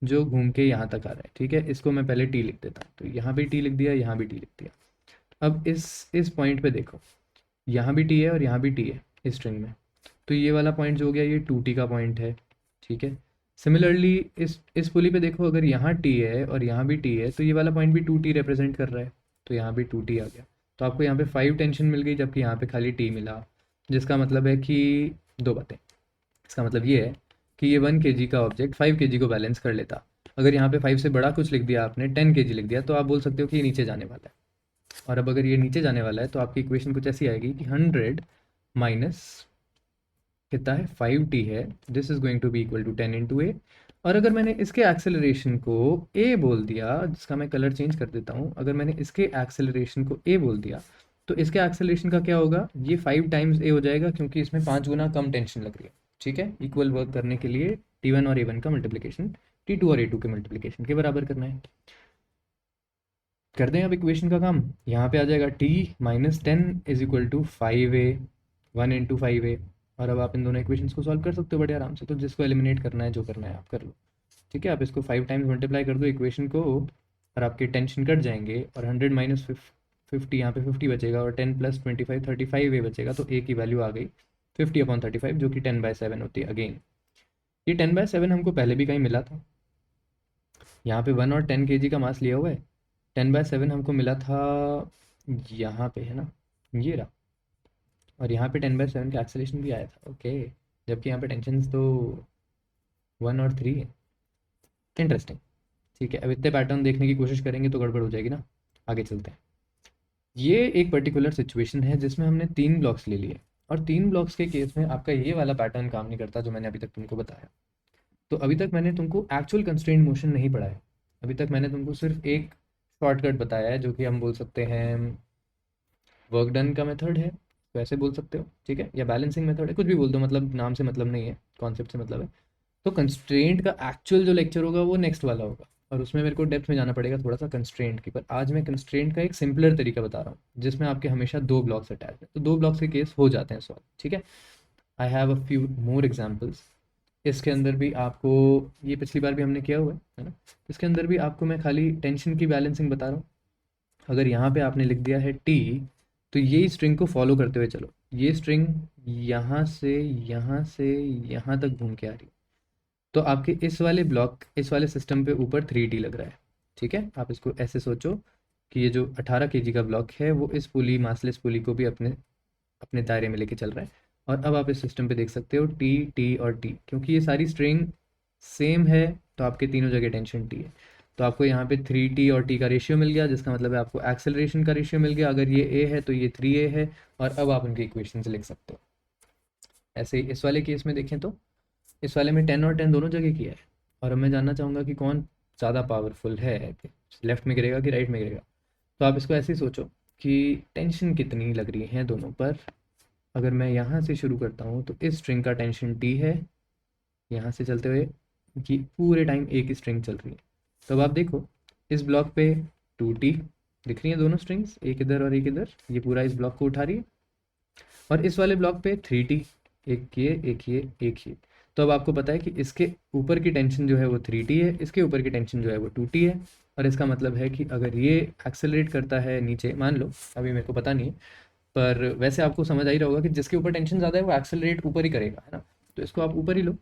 जो घूम के यहाँ तक आ रहा है, ठीक है, इसको मैं पहले टी लिख देता हूँ, तो यहाँ भी टी लिख दिया, यहाँ भी टी लिख दिया। अब इस पॉइंट पे देखो, यहाँ भी टी है और यहाँ भी टी है इस स्ट्रिंग में, तो ये वाला पॉइंट जो हो गया ये 2t का पॉइंट है, ठीक है। सिमिलरली इस पुली पे देखो, अगर यहाँ t है और यहाँ भी t है, तो ये वाला पॉइंट भी 2t रिप्रेजेंट कर रहा है, तो यहाँ भी 2t आ गया। तो आपको यहाँ पे 5 टेंशन मिल गई, जबकि यहाँ पे खाली t मिला, जिसका मतलब है कि दो बातें। इसका मतलब ये है कि ये 1 kg का ऑब्जेक्ट 5 kg को बैलेंस कर लेता। अगर यहाँ पे 5 से बड़ा कुछ लिख दिया आपने, 10 kg लिख दिया, तो आप बोल सकते हो कि ये नीचे जाने वाला है। और अब अगर ये नीचे जाने वाला है तो आपकी इक्वेशन कुछ ऐसी आएगी कि 100 माइनस कितना है 5t है, this is going to be equal to 10 × a। और अगर मैंने इसके एक्सेलरेशन को a बोल दिया, जिसका मैं कलर चेंज कर देता हूँ, अगर मैंने इसके एक्सेलरेशन को a बोल दिया, तो इसके एक्सेलरेशन का क्या होगा, ये 5 टाइम्स ए हो जाएगा क्योंकि इसमें 5 गुना कम टेंशन लग रही है। ठीक है, इक्वल वर्क करने के लिए T1 और A1 का मल्टीप्लिकेशन T2 और A2 के मल्टीप्लिकेशन के बराबर करना है। कर दें अब इक्वेशन का काम। यहाँ पे आ जाएगा t minus 10 is equal to 5a, 1 into 5a। और अब आप इन दोनों इक्वेशंस को सॉल्व कर सकते हो बड़े आराम से। तो जिसको एलिमिनेट करना है, जो करना है आप कर लो। ठीक है, आप इसको 5 टाइम्स मल्टीप्लाई कर दो इक्वेशन को, और आपके टेंशन कट जाएंगे। और 100 माइनस 50, यहाँ पे 50 बचेगा, और 10 प्लस 25 35 ए बचेगा। तो ए की वैल्यू आ गई 50/35, जो कि 10/7 होती है। अगेन ये 10/7 हमको पहले भी कहीं मिला था। यहाँ पे 1 और 10 kg का मास लिया हुआ है। 10/7 हमको मिला था यहाँ पे, है ना, ये रहा। और यहाँ पे 10/7 का एक्सेलेरेशन भी आया था। ओके, जबकि यहाँ पे टेंशन तो 1 और 3 है। इंटरेस्टिंग। ठीक है, अब इतने पैटर्न देखने की कोशिश करेंगे तो गड़बड़ हो जाएगी ना। आगे चलते हैं। ये एक पर्टिकुलर सिचुएशन है जिसमें हमने 3 ब्लॉक्स ले लिए, और 3 ब्लॉक्स के केस में आपका ये वाला पैटर्न काम नहीं करता जो मैंने अभी तक तुमको बताया। तो अभी तक मैंने तुमको एक्चुअल कंस्ट्रेंट मोशन नहीं पढ़ाया। अभी तक मैंने तुमको सिर्फ एक शॉर्टकट बताया है, जो कि हम बोल सकते हैं वर्क डन का मेथड है, तो ऐसे बोल सकते हो। ठीक है, या बैलेंसिंग मेथड है, कुछ भी बोल दो, मतलब नाम से मतलब नहीं है, कॉन्सेप्ट से मतलब है। तो कंस्ट्रेंट का एक्चुअल जो लेक्चर होगा वो नेक्स्ट वाला होगा, और उसमें मेरे को डेप्थ में जाना पड़ेगा थोड़ा सा कंस्ट्रेंट की। पर आज मैं कंस्ट्रेंट का एक सिंपलर तरीका बता रहा हूँ, जिसमें आपके हमेशा 2 ब्लॉक्स अटैच है। तो 2 ब्लॉक्स के केस हो जाते हैं सॉल्व। ठीक है, I have a few more examples. इसके अंदर भी आपको, ये पिछली बार भी हमने किया हुआ है ना, इसके अंदर भी आपको मैं खाली टेंशन की बैलेंसिंग बता रहा हूँ। अगर यहाँ पे आपने लिख दिया है टी, तो ये स्ट्रिंग को फॉलो करते हुए चलो। ये स्ट्रिंग यहाँ से यहाँ तक घूम के आ रही है। तो आपके इस वाले ब्लॉक, इस वाले सिस्टम पे ऊपर 3T लग रहा है। ठीक है, आप इसको ऐसे सोचो कि ये जो 18 kg का ब्लॉक है वो इस पुली, मासलेस पुली को भी अपने अपने दायरे में लेके चल रहा है। और अब आप इस सिस्टम पे देख सकते हो टी, टी और टी, क्योंकि ये सारी स्ट्रिंग सेम है तो आपके तीनों जगह टेंशन टी है। तो आपको यहाँ पे 3T और टी का रेशियो मिल गया, जिसका मतलब है आपको एक्सेलरेशन का रेशियो मिल गया। अगर ये ए है तो ये 3a है। और अब आप उनके इक्वेशन से लिख सकते हो। ऐसे ही इस वाले केस में देखें तो इस वाले में 10 और 10 दोनों जगह किया है। और अब मैं जानना चाहूँगा कि कौन ज़्यादा पावरफुल है, लेफ्ट में गिरेगा कि राइट में गिरेगा। तो आप इसको ऐसे ही सोचो कि टेंशन कितनी लग रही है दोनों पर। अगर मैं यहाँ से शुरू करता हूँ तो इस स्ट्रिंग का टेंशन टी है, यहाँ से चलते हुए कि पूरे टाइम एक ही स्ट्रिंग चल रही है। तो अब आप देखो इस ब्लॉक पे 2T दिख रही है, दोनों स्ट्रिंग्स एक इधर और एक इधर, ये पूरा इस ब्लॉक को उठा रही है। और इस वाले ब्लॉक पे 3T, एक ये एक ये एक ये। तो अब आपको पता है कि इसके ऊपर की टेंशन जो है वो 3T है, इसके ऊपर की टेंशन जो है वो 2T है। और इसका मतलब है कि अगर ये एक्सेलरेट करता है नीचे, मान लो, अभी मेरे को पता नहीं है, पर वैसे आपको समझ आ ही रहा होगा कि जिसके ऊपर टेंशन ज़्यादा है वो एक्सेलरेट ऊपर ही करेगा, है ना। तो इसको आप ऊपर ही लो।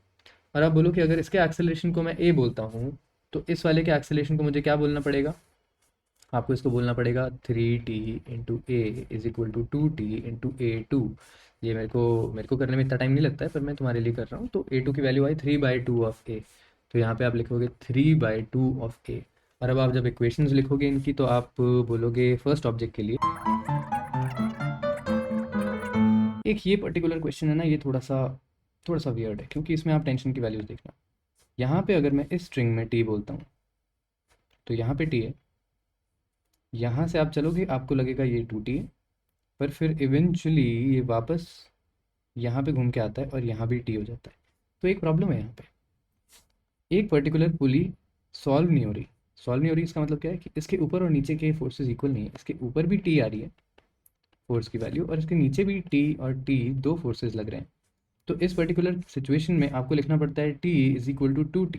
और आप बोलो कि अगर इसके एक्सेलरेशन को मैं ए बोलता हूँ, तो इस वाले के एक्सेलरेशन को मुझे क्या बोलना पड़ेगा, आपको इसको बोलना पड़ेगा 3T into A is equal to 2T into A2। ये मेरे को करने में इतना टाइम नहीं लगता है, पर मैं तुम्हारे लिए कर रहा हूँ। तो A2 की वैल्यू आई 3/2 ऑफ ए। तो यहाँ पे आप लिखोगे 3/2 ऑफ ए। और अब आप जब इक्वेशंस लिखोगे इनकी, तो आप बोलोगे फर्स्ट ऑब्जेक्ट के लिए। एक ये पर्टिकुलर क्वेश्चन है ना, ये थोड़ा सा वियर्ड है, क्योंकि इसमें आप टेंशन की वैल्यूज देखना। यहाँ पे अगर मैं इस स्ट्रिंग में टी बोलता हूँ, तो यहाँ पे टी है। यहाँ से आप चलोगे आपको लगेगा ये 2T है, पर फिर इवेंचुअली ये वापस यहाँ पे घूम के आता है और यहाँ भी टी हो जाता है। तो एक प्रॉब्लम है यहाँ पे, एक पर्टिकुलर पुली सॉल्व नहीं हो रही। इसका मतलब क्या है कि इसके ऊपर और नीचे के फोर्सेस इक्वल नहीं है। इसके ऊपर भी टी आ रही है फोर्स की वैल्यू, और इसके नीचे भी टी और टी दो फोर्सेस लग रहे हैं। तो इस पर्टिकुलर सिचुएशन में आपको लिखना पड़ता है T is equal to 2T।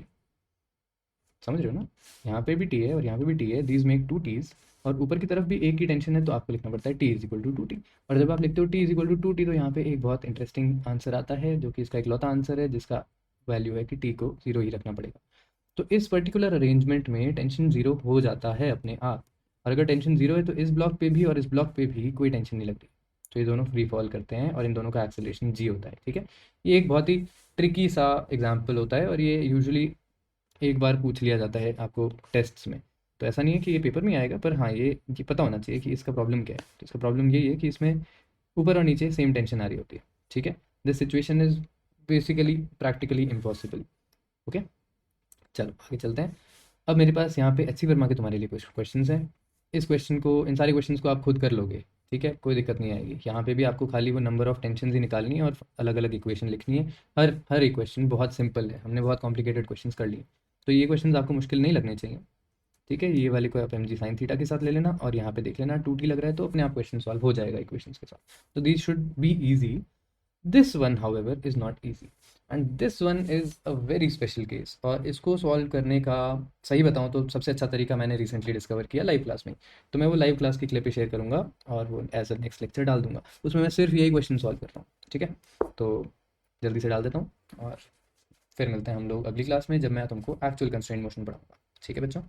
समझ रहे हो ना, यहाँ पे भी टी है और यहाँ पे भी टी है, दीज मेक 2T's। और ऊपर की तरफ भी एक ही टेंशन है, तो आपको लिखना पड़ता है T is equal to 2T। और जब आप लिखते हो T is equal to 2T, तो यहाँ पे एक बहुत इंटरेस्टिंग आंसर आता है, जो कि इसका इकलौता आंसर है, जिसका वैल्यू है कि टी को 0 ही रखना पड़ेगा। तो इस पर्टिकुलर अरेंजमेंट में टेंशन 0 हो जाता है अपने आप। और अगर टेंशन 0 है तो इस ब्लॉक पे भी और इस ब्लॉक पे भी कोई टेंशन नहीं लग रही। तो ये दोनों फ्री फॉल करते हैं और इन दोनों का एक्सेलरेशन जी होता है। ठीक है, ये एक बहुत ही ट्रिकी सा एग्जाम्पल होता है, और ये यूजुअली एक बार पूछ लिया जाता है आपको टेस्ट्स में। तो ऐसा नहीं है कि ये पेपर में आएगा, पर हाँ ये पता होना चाहिए कि इसका प्रॉब्लम क्या है। तो इसका प्रॉब्लम यही है कि इसमें ऊपर और नीचे सेम टेंशन आ रही होती है। ठीक है, this situation is basically practically impossible. Okay, चलो आगे चलते हैं। अब मेरे पास यहाँ पे HC वर्मा के तुम्हारे लिए कुछ क्वेश्चंस हैं। इस क्वेश्चन को, इन सारे क्वेश्चंस को आप खुद कर लोगे। ठीक है, कोई दिक्कत नहीं आएगी। यहाँ पे भी आपको खाली वो नंबर ऑफ टेंशन ही निकालनी है और अलग अलग इक्वेशन लिखनी है। हर इक्वेशन बहुत सिंपल है, हमने बहुत कॉम्प्लिकेटेड क्वेश्चन कर लिए, तो ये क्वेश्चन आपको मुश्किल नहीं लगने चाहिए। ठीक है, ये वाले को आप एम जी साइन थीटा के साथ ले लेना और यहाँ पे देख लेना 2t लग रहा है तो अपने आप क्वेश्चन सॉल्व हो जाएगा इक्वेशंस के साथ। तो this should be easy. This one however is not easy and this one is a very special case, और इसको सॉल्व करने का सही बताऊँ तो सबसे अच्छा तरीका मैंने रिसेंटली डिस्कवर किया लाइव क्लास में। तो मैं वो लाइव क्लास की क्लिप शेयर करूँगा और वो एज अ नेक्स्ट लेक्चर डाल दूंगा, उसमें मैं सिर्फ यही क्वेश्चन सॉल्व कर रहा हूँ। ठीक है, तो जल्दी से डाल देता हूँ और फिर मिलते हैं हम लोग अगली क्लास में जब मैं तुमको एक्चुअल कंस्ट्रेंट मोशन पढ़ाऊँगा। ठीक है बच्चों,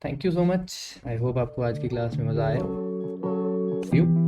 thank you so much. I hope आपको आज की क्लास में मज़ा आया। सी यू।